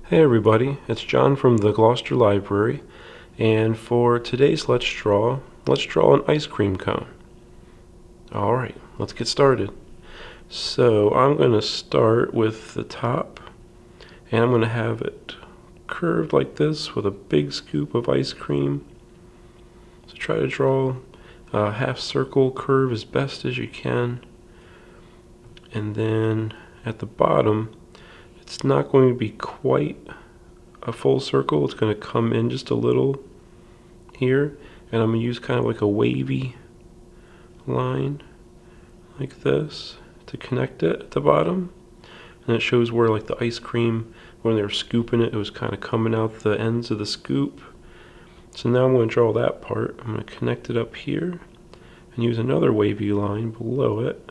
Hey everybody, it's John from the Gloucester Library, and for today's let's draw an ice cream cone. Alright, let's get started. So I'm going to start with the top, and I'm going to have it curved like this with a big scoop of ice cream. So try to draw a half circle curve as best as you can. And then at the bottom, it's not going to be quite a full circle. It's going to come in just a little here, and I'm going to use kind of like a wavy line like this to connect it at the bottom. And it shows where like the ice cream, when they were scooping it, it was kind of coming out the ends of the scoop. So now I'm going to draw that part. I'm going to connect it up here and use another wavy line below it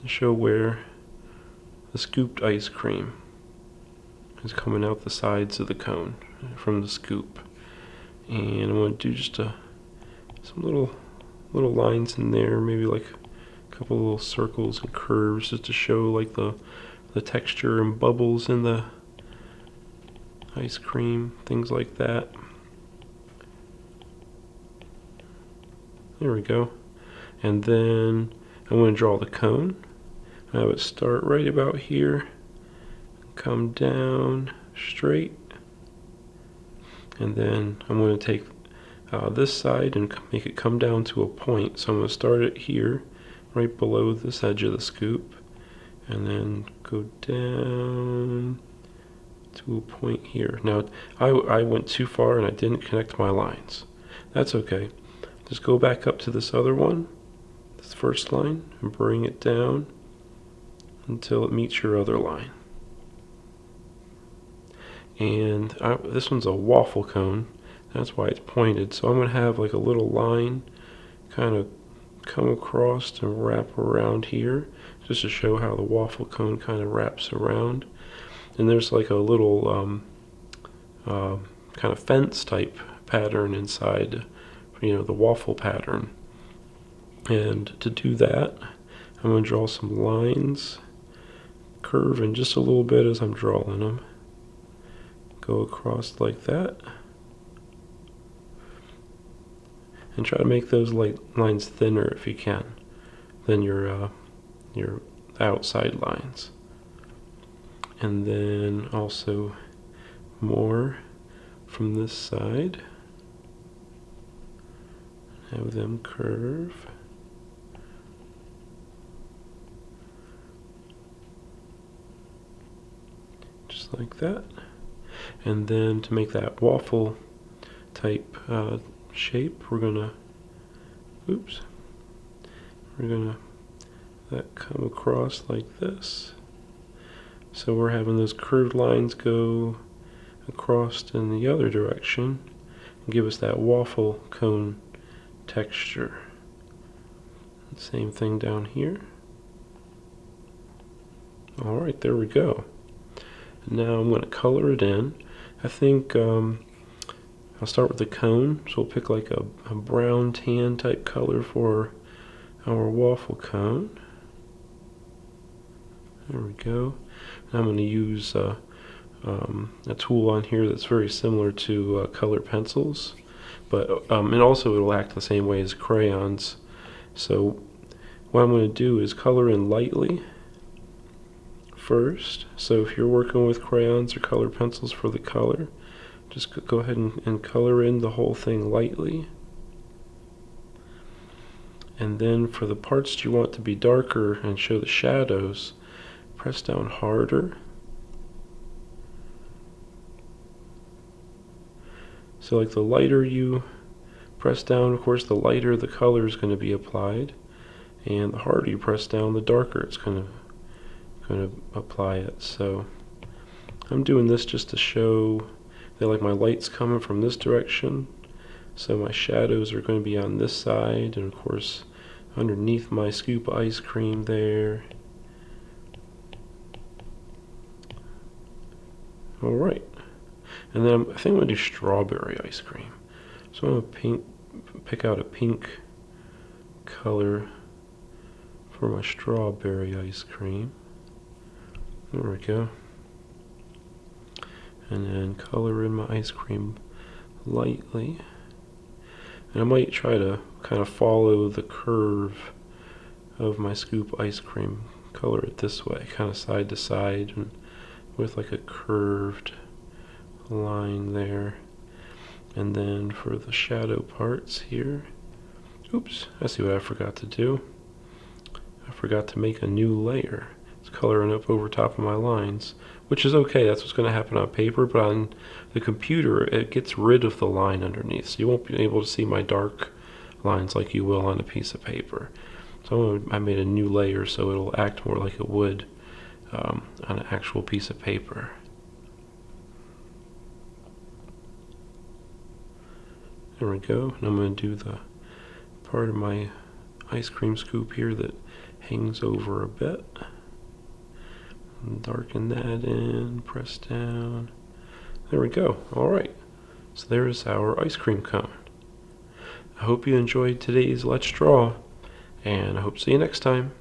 to show where the scooped ice cream is coming out the sides of the cone from the scoop. And I'm going to do just some little lines in there, maybe like a couple little circles and curves, just to show like the texture and bubbles in the ice cream, things like that. There we go. And then I'm going to draw the cone. I have it start right about here, come down straight, and then I'm going to take this side and make it come down to a point. So I'm going to start it here, right below this edge of the scoop, and then go down to a point here. Now, I went too far and I didn't connect my lines. That's okay. Just go back up to this other one, this first line, and bring it down until it meets your other line. And this one's a waffle cone. That's why it's pointed. So I'm going to have like a little line kind of come across and wrap around here, just to show how the waffle cone kind of wraps around. And there's like a little kind of fence type pattern inside, the waffle pattern. And to do that, I'm going to draw some lines, curving just a little bit as I'm drawing them. Go across like that, and try to make those lines thinner if you can than your outside lines. And then also more from this side. Have them curve. Just like that. And then to make that waffle type shape, we're gonna that come across like this. So we're having those curved lines go across in the other direction and give us that waffle cone texture. Same thing down here. Alright, there we go. Now I'm going to color it in. I think I'll start with the cone, so we'll pick like a brown tan type color for our waffle cone. There we go. And I'm going to use a tool on here that's very similar to color pencils, but and also it'll act the same way as crayons. So what I'm going to do is color in lightly first. So if you're working with crayons or color pencils for the color, just go ahead and color in the whole thing lightly. And then for the parts that you want to be darker and show the shadows, press down harder. So like the lighter you press down, of course, the lighter the color is going to be applied, and the harder you press down, the darker it's going to apply it. So I'm doing this just to show that like my light's coming from this direction, so my shadows are going to be on this side, and of course underneath my scoop of ice cream there. Alright, and then I think I'm going to do strawberry ice cream. So I'm going to pick out a pink color for my strawberry ice cream. There we go. and then color in my ice cream lightly. And I might try to kind of follow the curve of my scoop ice cream. Color it this way, kind of side to side, and with like a curved line there. And then for the shadow parts here, oops, I see what I forgot to do. I forgot to make a new layer. It's coloring up over top of my lines, which is okay. That's what's going to happen on paper, but on the computer, it gets rid of the line underneath. So you won't be able to see my dark lines like you will on a piece of paper. So I made a new layer so it'll act more like it would on an actual piece of paper. There we go. And I'm going to do the part of my ice cream scoop here that hangs over a bit. And darken that in, press down. There we go. Alright, so there's our ice cream cone. I hope you enjoyed today's Let's Draw, and I hope to see you next time.